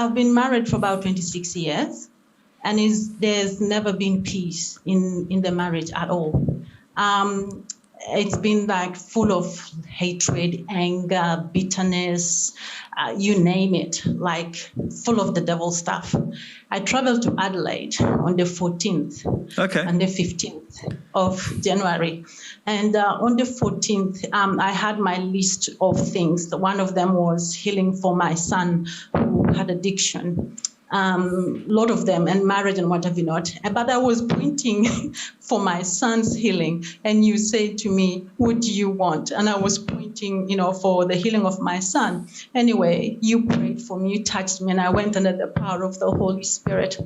I've been married for about 26 years, and there's never been peace in the marriage at all. It's been like full of hatred, anger, bitterness, you name it, like full of the devil stuff. I traveled to Adelaide on the 14th and the 15th of January. And on the 14th, I had my list of things. One of them was healing for my son who had addiction. Lot of them, and marriage and what have you not. But I was pointing for my son's healing, and you said to me, what do you want? And I was pointing, for the healing of my son. Anyway, you prayed for me, you touched me, and I went under the power of the Holy Spirit.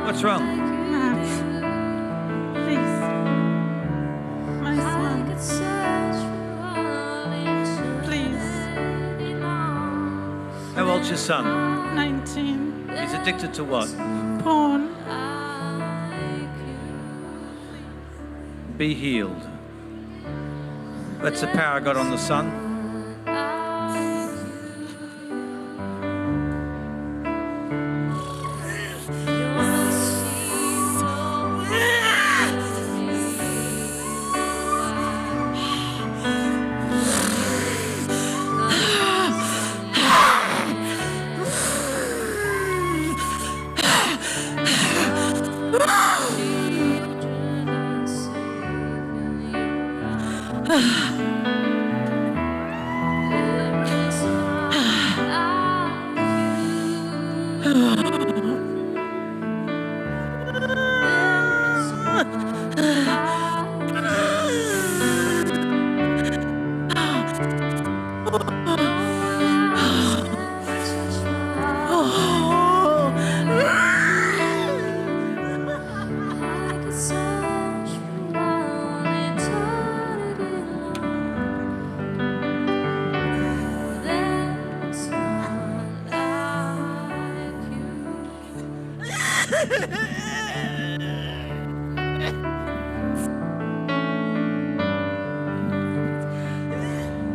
What's wrong? How old's your son? 19. He's addicted to what? Porn. Be healed. That's the power I got on the son.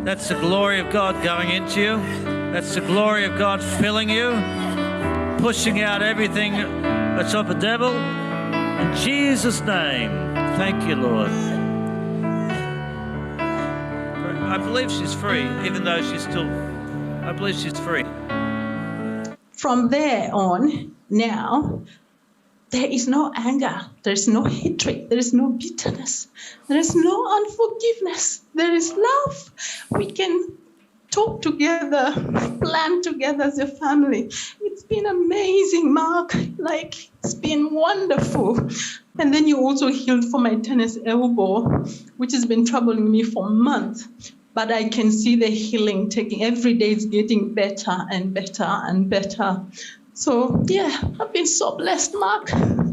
That's the glory of God going into you. That's the glory of God filling you, pushing out everything that's of the devil. In Jesus' name, thank you, Lord. I believe she's free, even though I believe she's free. From there on, now, there is no anger, there is no hatred, there is no bitterness, there is no unforgiveness, there is love. We can talk together, plan together as a family. It's been amazing, Mark. It's been wonderful. And then you also healed for my tennis elbow, which has been troubling me for months. But I can see the healing every day it's getting better and better and better. So, yeah, I've been so blessed, Mark.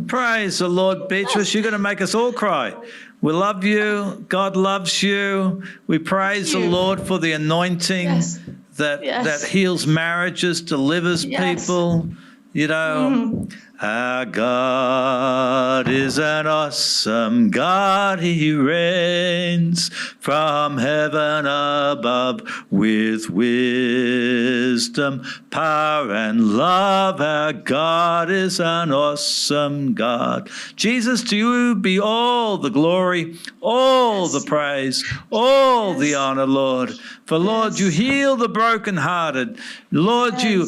Praise the Lord, Beatrice. You're going to make us all cry. We love you. God loves you. We praise the Lord for the anointing that heals marriages, delivers people. Our God is an awesome God. He reigns from heaven above with wisdom, power, and love. Our God is an awesome God. Jesus, to you be all the glory, all the praise, all the honor, Lord. For, Lord, you heal the brokenhearted. Lord, you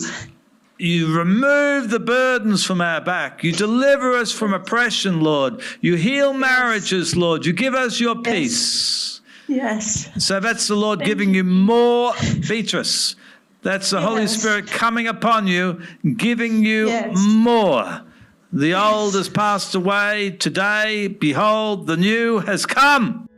remove the burdens from our back. You deliver us from oppression, Lord. You heal marriages, Lord. You give us your peace. Yes. So that's the Lord giving you more, Beatrice. That's the Holy Spirit coming upon you, giving you more. The old has passed away. Today, behold, the new has come.